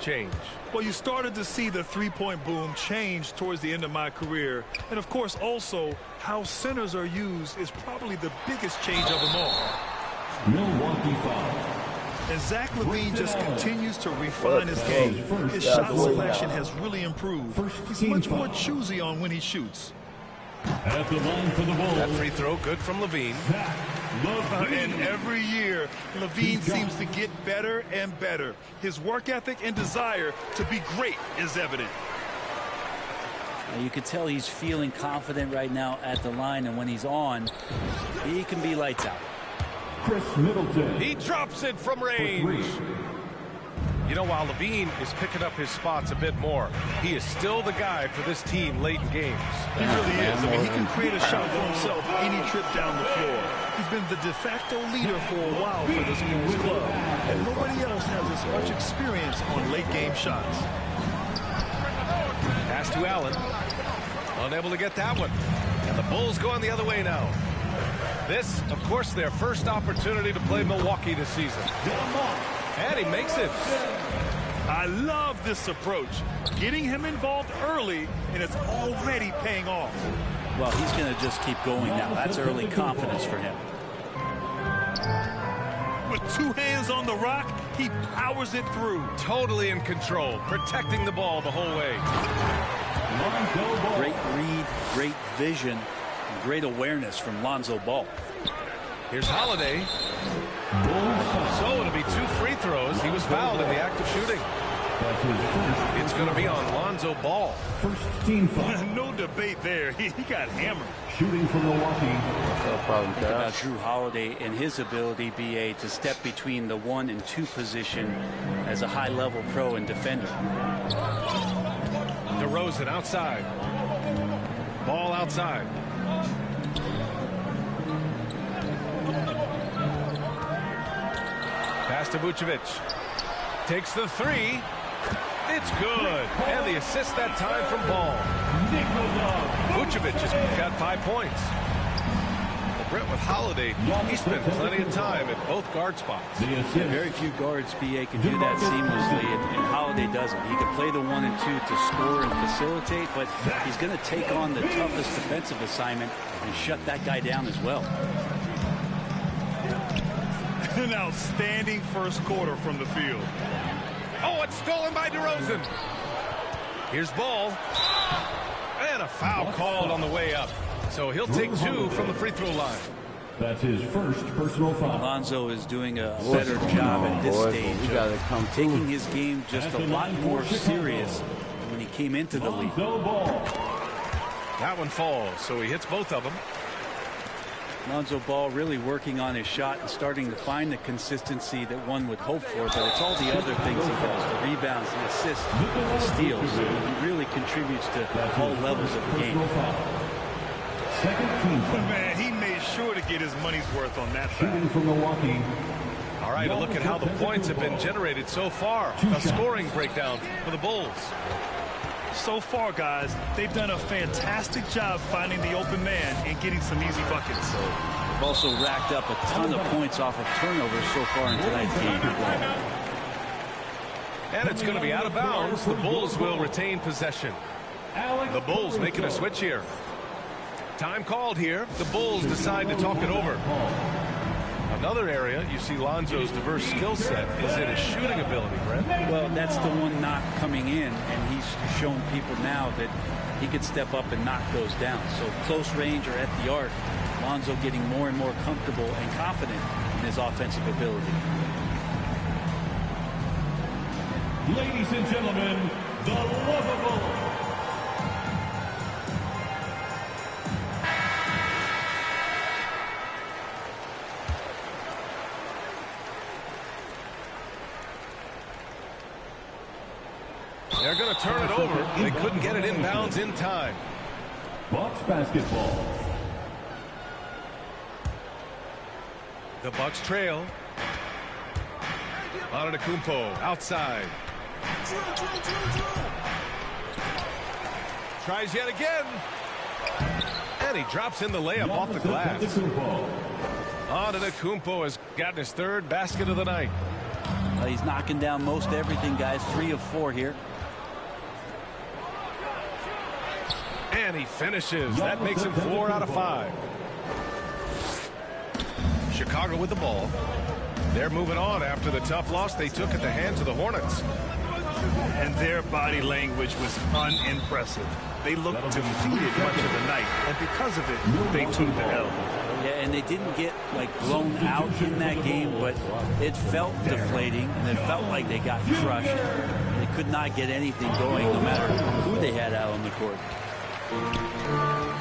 change? Well, you started to see the three-point boom change towards the end of my career. And, of course, also how centers are used is probably the biggest change of them all. Milwaukee foul. And Zach LaVine just continues to refine his game. His shot selection has really improved. He's much more choosy on when he shoots. At the line for the ball. That free throw good from LaVine. And every year, LaVine seems to get better and better. His work ethic and desire to be great is evident. You can tell he's feeling confident right now at the line, and when he's on, he can be lights out. Chris Middleton. He drops it from range. You know, while LaVine is picking up his spots a bit more, he is still the guy for this team late in games. He really is. I mean, he can create a shot for himself any trip down the floor. He's been the de facto leader for a while for this Bulls club. And nobody else has as much experience on late-game shots. Pass to Allen. Unable to get that one. And the Bulls going the other way now. This, of course, their first opportunity to play Milwaukee this season. And he makes it. I love this approach. Getting him involved early, and it's already paying off. Well, he's going to just keep going now. That's early confidence for him. With two hands on the rock, he powers it through. Totally in control, protecting the ball the whole way. Great read, great vision, and great awareness from Lonzo Ball. Here's Holiday. So it'll be 2 free throws. He was fouled in the act of shooting. It's going to be on Lonzo Ball. First team foul. No debate there. He got hammered. Shooting from Milwaukee. No problem, Think about Drew Holiday and his ability, BA, to step between the 1 and 2 position as a high-level pro and defender. DeRozan outside. Ball outside. Pass to Vucevic. Takes the 3. It's good. And the assist that time from Ball. Vucevic has got 5 points. Well, Brent, with Holiday, he spent plenty of time at both guard spots. Yeah, very few guards, BA, can do that seamlessly, and Holiday doesn't. He can play the 1 and 2 to score and facilitate, but he's going to take on the toughest defensive assignment and shut that guy down as well. An outstanding first quarter from the field. Oh, it's stolen by DeRozan. Here's Ball. And a foul called on the way up. So he'll take 2 from the free throw line. That's his first personal foul. Lonzo is doing a better job at this stage of taking his game just a lot more serious than when he came into the league. That one falls, so he hits both of them. Lonzo Ball really working on his shot and starting to find the consistency that one would hope for, but it's all the other things he does, the rebounds, the assists, the steals. He really contributes to all levels of the game. Second team foul. Man, he made sure to get his money's worth on that foul. Shooting from Milwaukee. All right, a look at how the points have been generated so far. A scoring breakdown for the Bulls. So far, guys, they've done a fantastic job finding the open man and getting some easy buckets. They've also racked up a ton of points off of turnovers so far in tonight's game. And it's going to be out of bounds. The Bulls will retain possession. The Bulls making a switch here. Time called here. The Bulls decide to talk it over. Another area you see Lonzo's diverse skill set is in his shooting ability, Brent. Well, that's the one knock coming in, and he's shown people now that he could step up and knock those down. So close range or at the arc, Lonzo getting more and more comfortable and confident in his offensive ability. Ladies and gentlemen, the lovable. They're going to turn it over. They couldn't get it inbounds in time. Bucks basketball. The Bucks trail. Antetokounmpo outside. Tries yet again. And he drops in the layup off the glass. Antetokounmpo has gotten his 3rd basket of the night. He's knocking down most everything, guys. 3 of 4 here. And he finishes. That makes him 4 out of 5. Chicago with the ball. They're moving on after the tough loss they took at the hands of the Hornets. And their body language was unimpressive. They looked defeated much of the night, and because of it, they took the L. Yeah, and they didn't get blown out in that game, but it felt deflating, and it felt like they got crushed. They could not get anything going, no matter who they had out on the court.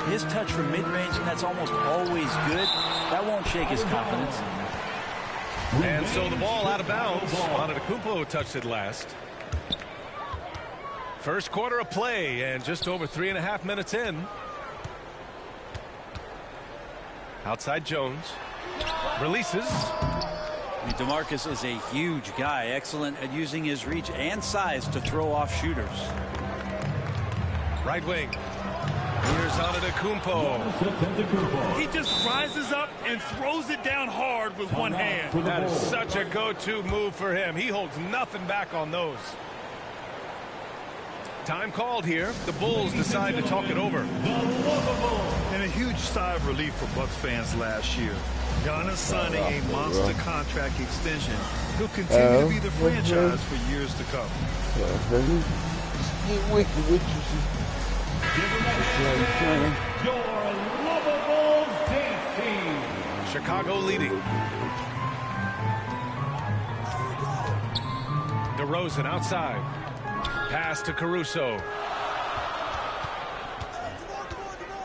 His touch from mid-range, and that's almost always good. That won't shake his confidence. And so the ball out of bounds. Antetokounmpo touched it last. First quarter of play, and just over 3.5 minutes in. Outside Jones. Releases. DeMarcus is a huge guy, excellent at using his reach and size to throw off shooters. Right wing. Here's Antetokounmpo. He just rises up and throws it down hard with one hand. That is such a go-to move for him. He holds nothing back on those. Time called here. The Bulls decide to talk it over. And a huge sigh of relief for Bucks fans last year. Giannis signing a monster contract extension. He'll continue to be the franchise for years to come. Your lovable dance team. Chicago leading. DeRozan outside. Pass to Caruso.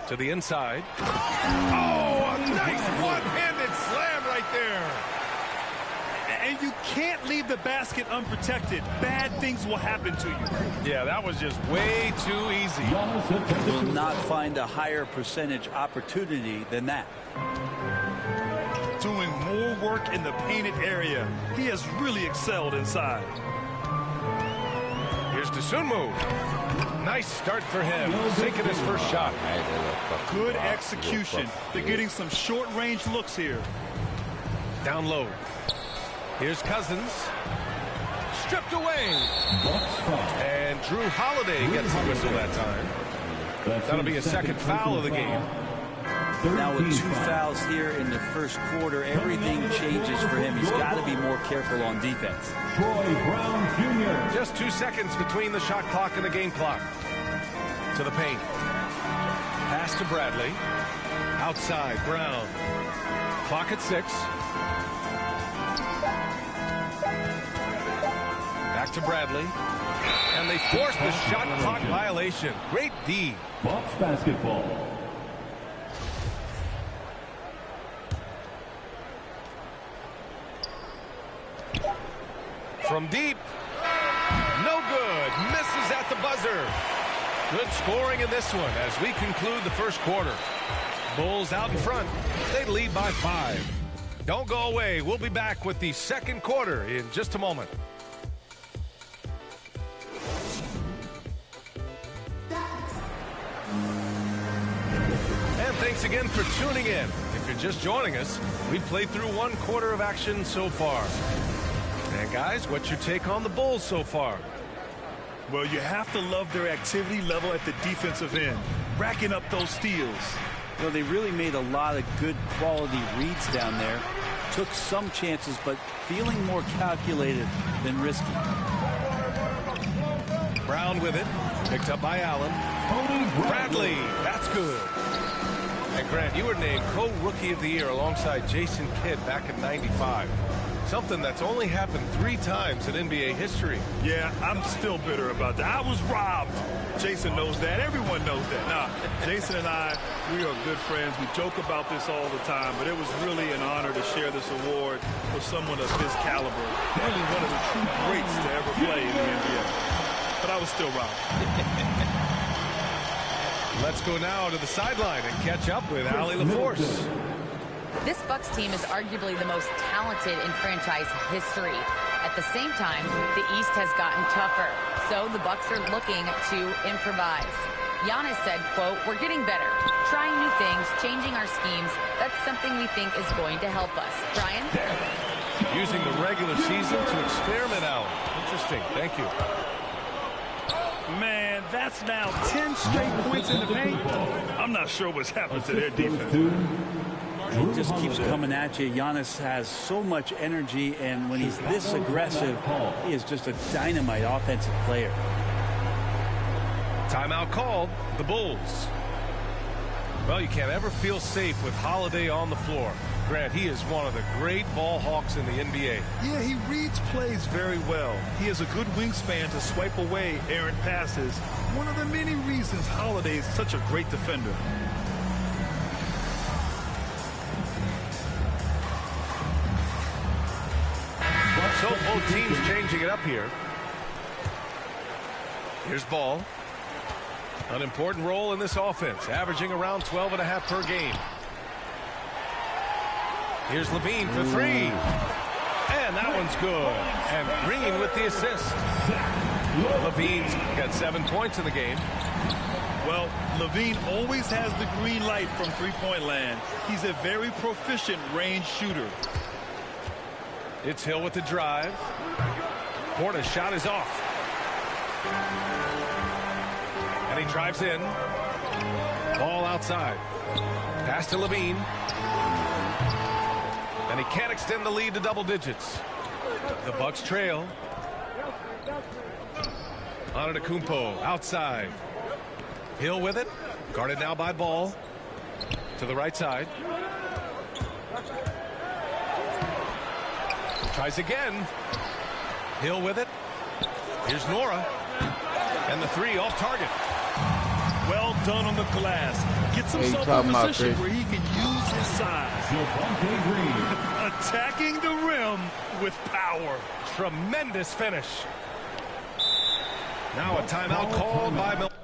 To the inside. Oh, a nice one-handed slam right there. And you can't leave the basket unprotected. Bad things will happen to you. Yeah, that was just way too easy. Will not find a higher percentage opportunity than that. Doing more work in the painted area. He has really excelled inside. Here's Dosunmu. Nice start for him. Taking his first shot. Good execution. They're getting some short-range looks here. Down low. Here's Cousins. Stripped away. And Drew Holiday gets the whistle that time. That'll be a second foul of the game. Now with 2 fouls here in the first quarter, everything changes for him. He's got to be more careful on defense. Troy Brown Jr. Just 2 seconds between the shot clock and the game clock. To the paint. Pass to Bradley. Outside, Brown. Clock at 6. Back to Bradley. And they force the shot clock violation. Great D. Bucks basketball. From deep. No good. Misses at the buzzer. Good scoring in this one as we conclude the first quarter. Bulls out in front. They lead by 5. Don't go away. We'll be back with the second quarter in just a moment. And thanks again for tuning in. If you're just joining us, we've played through 1 quarter of action so far. And guys, what's your take on the Bulls so far? Well, you have to love their activity level at the defensive end, racking up those steals. You know, they really made a lot of good quality reads down there. Took some chances, but feeling more calculated than risky. Brown with it. Picked up by Allen. Bradley. That's good. And Grant, you were named co-rookie of the year alongside Jason Kidd back in '95. Something that's only happened 3 times in NBA history. Yeah, I'm still bitter about that. I was robbed. Jason knows that. Everyone knows that. Nah, Jason and I, we are good friends. We joke about this all the time, but it was really an honor to share this award with someone of his caliber. Probably one of the true greats to ever play in the NBA. But I was still robbed. Let's go now to the sideline and catch up with Allie LaForce. This Bucks team is arguably the most talented in franchise history. At the same time, the East has gotten tougher, so the Bucks are looking to improvise. Giannis said, quote, "We're getting better, trying new things, changing our schemes. That's something we think is going to help us." Brian? Using the regular season to experiment out. Interesting. Thank you. Man, that's now 10 straight points in the paint. I'm not sure what's happened to their defense. He just keeps coming at you. Giannis has so much energy, and when he's this aggressive, he is just a dynamite offensive player. Timeout called. The Bulls. Well, you can't ever feel safe with Holiday on the floor. Grant, he is one of the great ball hawks in the NBA. Yeah, he reads plays very well. He has a good wingspan to swipe away errant passes. One of the many reasons Holiday is such a great defender. So both teams changing it up here. Here's Ball. An important role in this offense, averaging around 12.5 per game. Here's Levine for three. And that one's good. And Green with the assist. Levine's got 7 points in the game. Well, Levine always has the green light from three-point land. He's a very proficient range shooter. It's Hill with the drive. Porter's shot is off. And he drives in. Ball outside. Pass to Levine. And he can't extend the lead to double digits. The Bucks trail. Antetokounmpo outside. Hill with it. Guarded now by Ball. To the right side. Tries again. Hill with it. Here's Nora. And the three off target. Well done on the glass. Gets himself in a position where he can use his size. Attacking the rim with power. Tremendous finish. Now a timeout called by Milwaukee.